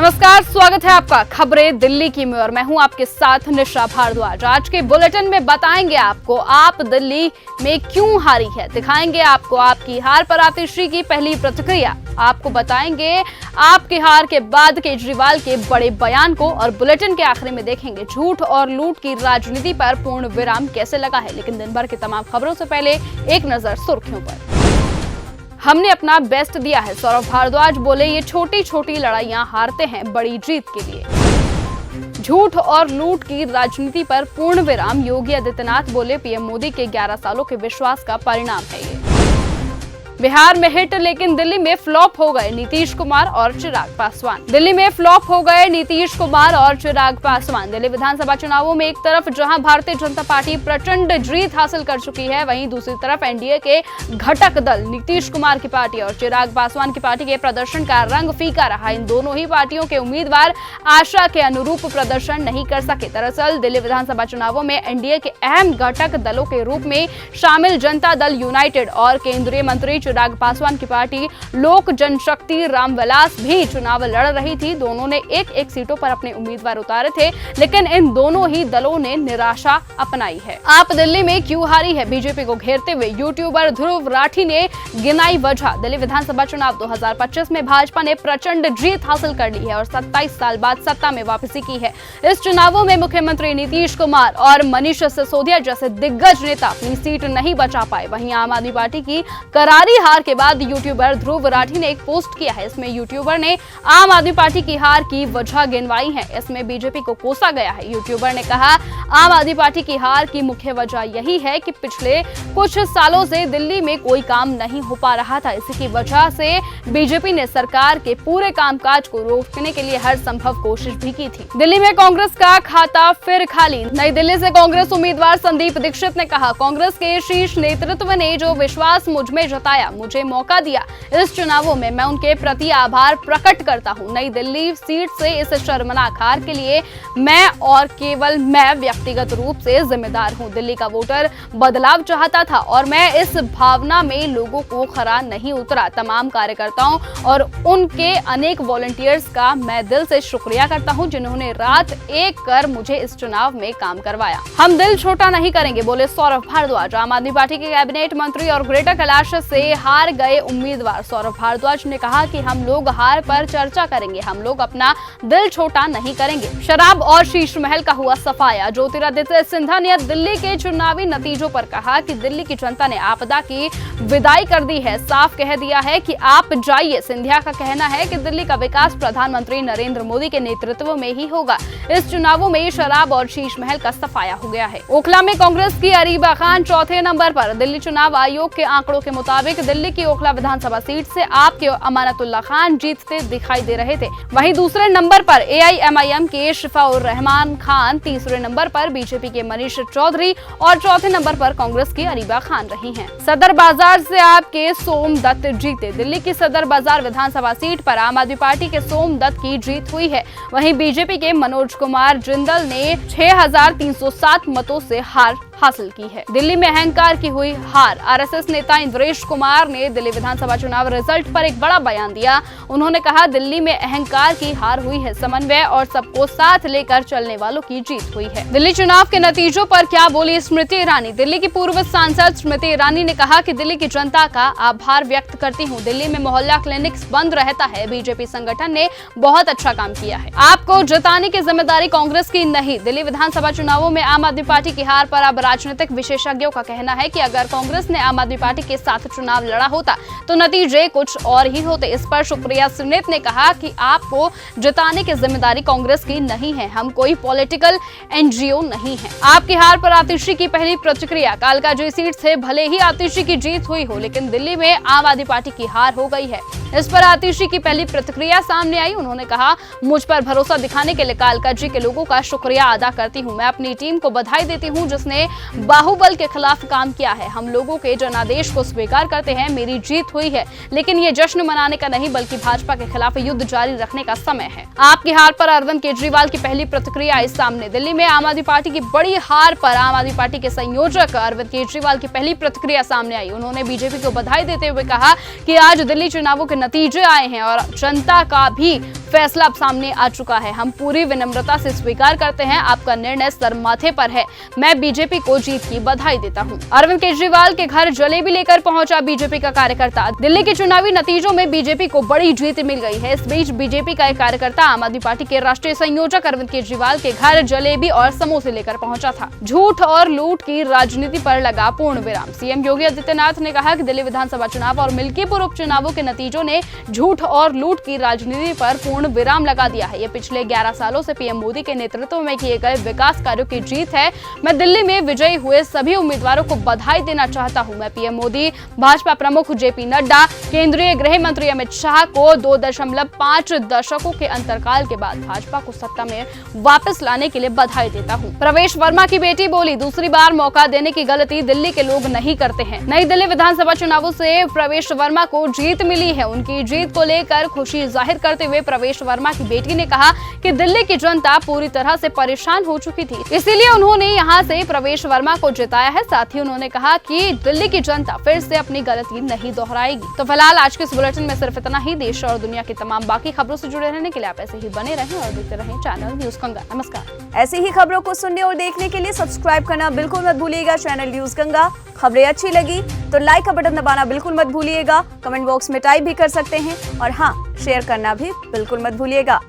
नमस्कार, स्वागत है आपका खबरें दिल्ली की में और मैं हूं आपके साथ निशा भारद्वाज। आज के बुलेटिन में बताएंगे आपको आप दिल्ली में क्यों हारी है, दिखाएंगे आपको आपकी हार पर आतिशी की पहली प्रतिक्रिया, आपको बताएंगे आपकी हार के बाद केजरीवाल के बड़े बयान को और बुलेटिन के आखिर में देखेंगे झूठ और लूट की राजनीति पर पूर्ण विराम कैसे लगा है। लेकिन दिन भर की तमाम खबरों से पहले एक नजर सुर्खियों पर। हमने अपना बेस्ट दिया है, सौरभ भारद्वाज बोले ये छोटी छोटी लड़ाइयां हारते हैं बड़ी जीत के लिए। झूठ और लूट की राजनीति पर पूर्ण विराम, योगी आदित्यनाथ बोले पीएम मोदी के 11 सालों के विश्वास का परिणाम है ये। बिहार में हिट लेकिन दिल्ली में फ्लॉप हो गए नीतीश कुमार और चिराग पासवान। दिल्ली में फ्लॉप हो गए नीतीश कुमार और चिराग पासवान। दिल्ली विधानसभा चुनावों में एक तरफ जहां भारतीय जनता पार्टी प्रचंड जीत हासिल कर चुकी है, वहीं दूसरी तरफ एनडीए के घटक दल नीतीश कुमार की पार्टी और चिराग पासवान की पार्टी के प्रदर्शन का रंग फीका रहा। इन दोनों ही पार्टियों के उम्मीदवार आशा के अनुरूप प्रदर्शन नहीं कर सके। दरअसल दिल्ली विधानसभा चुनावों में एनडीए के अहम घटक दलों के रूप में शामिल जनता दल यूनाइटेड और केंद्रीय मंत्री चिराग पासवान की पार्टी लोक जनशक्ति रामविलास भी चुनाव लड़ रही थी। दोनों ने एक सीटों पर अपने उम्मीदवार उतारे थे, लेकिन इन दोनों ही दलों ने निराशा अपनाई है। आप दिल्ली में क्यों हारी है, बीजेपी को घेरते हुए यूट्यूबर ध्रुव राठी ने गिनाई वजह। दिल्ली विधानसभा चुनाव 2025 में भाजपा ने प्रचंड जीत हासिल कर ली है और 27 साल बाद सत्ता में वापसी की है। इस चुनावों में मुख्यमंत्री नीतीश कुमार और मनीष सिसोदिया जैसे दिग्गज नेता अपनी सीट नहीं बचा पाए। वहीं आम आदमी पार्टी की करारी हार के बाद यूट्यूबर ध्रुव राठी ने एक पोस्ट किया है। इसमें यूट्यूबर ने आम आदमी पार्टी की हार की वजह गिनवाई है। इसमें बीजेपी को कोसा गया है। यूट्यूबर ने कहा आम आदमी पार्टी की हार की मुख्य वजह यही है कि पिछले कुछ सालों से दिल्ली में कोई काम नहीं हो पा रहा था। इसी की वजह से बीजेपी ने सरकार के पूरे कामकाज को रोकने के लिए हर संभव कोशिश भी की थी। दिल्ली में कांग्रेस का खाता फिर खाली। नई दिल्ली से कांग्रेस उम्मीदवार संदीप दीक्षित ने कहा कांग्रेस के शीर्ष नेतृत्व ने जो विश्वास मुझ में जताया, मुझे मौका दिया, इस चुनावों में मैं उनके प्रति आभार प्रकट करता हूं। नई दिल्ली सीट से इस शर्मनाक हार के लिए मैं और केवल मैं व्यक्तिगत रूप से जिम्मेदार हूं। दिल्ली का वोटर बदलाव चाहता था और मैं इस भावना में लोगों को खरा नहीं उतरा। तमाम कार्यकर्ताओं और उनके अनेक वॉलंटियर्स का मैं दिल से शुक्रिया करता हूं, जिन्होंने रात एक कर मुझे इस चुनाव में काम करवाया। हम दिल छोटा नहीं करेंगे, बोले सौरभ भारद्वाज। आम आदमी पार्टी के कैबिनेट मंत्री और ग्रेटर कैलाश से हार गए उम्मीदवार सौरभ भारद्वाज ने कहा कि हम लोग हार पर चर्चा करेंगे, हम लोग अपना दिल छोटा नहीं करेंगे। शराब और शीश महल का हुआ सफाया। ज्योतिरादित्य सिंधिया ने दिल्ली के चुनावी नतीजों पर कहा कि दिल्ली की जनता ने आपदा की विदाई कर दी है, साफ कह दिया है कि आप जाइए। सिंधिया का कहना है कि दिल्ली का विकास प्रधानमंत्री नरेंद्र मोदी के नेतृत्व में ही होगा। इस चुनावों में शराब और शीश महल का सफाया हो गया है। ओखला में कांग्रेस की अरीबा खान चौथे नंबर पर। दिल्ली चुनाव आयोग के आंकड़ों के मुताबिक दिल्ली की ओखला विधानसभा सीट से आपके अमानतुल्लाह खान जीतते दिखाई दे रहे थे। वहीं दूसरे नंबर पर एआईएमआईएम के शिफाउर रहमान खान, तीसरे नंबर पर बीजेपी के मनीष चौधरी और चौथे नंबर पर कांग्रेस की अरीबा खान रही हैं। सदर बाजार से आपके सोम दत्त जीते। दिल्ली की सदर बाजार विधानसभा सीट पर आम आदमी पार्टी के सोम दत्त की जीत हुई है। वहीं बीजेपी के मनोज कुमार जिंदल ने 6307 मतों से हार हासिल की है। दिल्ली में अहंकार की हुई हार। आरएसएस नेता इंद्रेश कुमार ने दिल्ली विधानसभा चुनाव रिजल्ट पर एक बड़ा बयान दिया। उन्होंने कहा दिल्ली में अहंकार की हार हुई है, समन्वय और सबको साथ लेकर चलने वालों की जीत हुई है। दिल्ली चुनाव के नतीजों पर क्या बोली स्मृति ईरानी। दिल्ली की पूर्व सांसद स्मृति ईरानी ने कहा कि दिल्ली की जनता का आभार व्यक्त करती हूँ। दिल्ली में मोहल्ला क्लिनिक्स बंद रहता है, बीजेपी संगठन ने बहुत अच्छा काम किया है। आपको जताने की जिम्मेदारी कांग्रेस की नहीं। दिल्ली विधानसभा चुनावों में आम आदमी पार्टी की हार पर अब राजनीतिक विशेषज्ञों का कहना है कि अगर कांग्रेस ने आम आदमी पार्टी के साथ चुनाव लड़ा होता तो नतीजे कुछ और ही होते। इस पर सुप्रिया सुनीत ने कहा कि आपको जिताने की जिम्मेदारी कांग्रेस की नहीं है, हम कोई पॉलिटिकल एनजीओ नहीं है। आपकी हार पर आतिशी की पहली प्रतिक्रिया। कालकाजी सीट से भले ही आतिशी की जीत हुई हो, लेकिन दिल्ली में आम आदमी पार्टी की हार हो गई है। इस पर आतिशी की पहली प्रतिक्रिया सामने आई। उन्होंने कहा मुझ पर भरोसा दिखाने के लिए कालकाजी के लोगों का शुक्रिया अदा करती हूँ। मैं अपनी टीम को बधाई देती हूँ जिसने बाहुबल के खिलाफ काम किया है। हम लोगों के जनादेश को स्वीकार करते हैं। मेरी जीत हुई है, लेकिन ये जश्न मनाने का नहीं बल्कि भाजपा के खिलाफ युद्ध जारी रखने का समय है। आपकी हार पर अरविंद केजरीवाल की पहली प्रतिक्रिया आई सामने। दिल्ली में आम आदमी पार्टी की बड़ी हार पर आम आदमी पार्टी के संयोजक अरविंद केजरीवाल की पहली प्रतिक्रिया सामने आई। उन्होंने बीजेपी को बधाई देते हुए कहा कि आज दिल्ली चुनावों के नतीजे आए हैं और जनता का भी फैसला अब सामने आ चुका है। हम पूरी विनम्रता से स्वीकार करते हैं, आपका निर्णय सर माथे पर है। मैं बीजेपी को जीत की बधाई देता हूं। अरविंद केजरीवाल के घर जलेबी लेकर पहुंचा बीजेपी का कार्यकर्ता। दिल्ली के चुनावी नतीजों में बीजेपी को बड़ी जीत मिल गई है। इस बीच बीजेपी का एक कार्यकर्ता आम आदमी पार्टी के राष्ट्रीय संयोजक अरविंद केजरीवाल के घर जलेबी और समोसे लेकर पहुंचा था। झूठ और लूट की राजनीति पर लगा पूर्ण विराम। सीएम योगी आदित्यनाथ ने कहा कि दिल्ली विधानसभा चुनाव और मिल्कीपुर उपचुनावों के नतीजों ने झूठ और लूट की राजनीति पर पूर्ण विराम लगा दिया है। ये पिछले 11 सालों से पीएम मोदी के नेतृत्व में किए गए विकास कार्यों की जीत है। मैं दिल्ली में विजयी हुए सभी उम्मीदवारों को बधाई देना चाहता हूं। मैं पीएम मोदी, भाजपा प्रमुख जेपी नड्डा, केंद्रीय गृह मंत्री अमित शाह को 2.5 दशकों के अंतरकाल के बाद भाजपा को सत्ता में वापस लाने के लिए बधाई देता हूं। प्रवेश वर्मा की बेटी बोली, दूसरी बार मौका देने की गलती दिल्ली के लोग नहीं करते हैं। नई दिल्ली विधानसभा चुनावों से प्रवेश वर्मा को जीत मिली है। उनकी जीत को लेकर खुशी जाहिर करते हुए प्रवेश वर्मा की बेटी ने कहा कि दिल्ली की जनता पूरी तरह से परेशान हो चुकी थी, इसीलिए उन्होंने यहां से प्रवेश वर्मा को जिताया है। साथ ही उन्होंने कहा कि दिल्ली की जनता फिर से अपनी गलती नहीं दोहराएगी। तो फिलहाल आज के इस बुलेटिन में सिर्फ इतना ही। देश और दुनिया की तमाम बाकी खबरों से जुड़े रहने के लिए आप ऐसे ही बने रहें और देखते रहें चैनल न्यूज़ गंगा। नमस्कार। ऐसी ही खबरों को सुनने और देखने के लिए सब्सक्राइब करना बिल्कुल मत भूलिएगा चैनल न्यूज़ गंगा। खबरें अच्छी लगी तो लाइक का बटन दबाना बिल्कुल मत भूलिएगा। कमेंट बॉक्स में टाइप भी कर सकते हैं और हाँ, शेयर करना भी बिल्कुल मत भूलिएगा।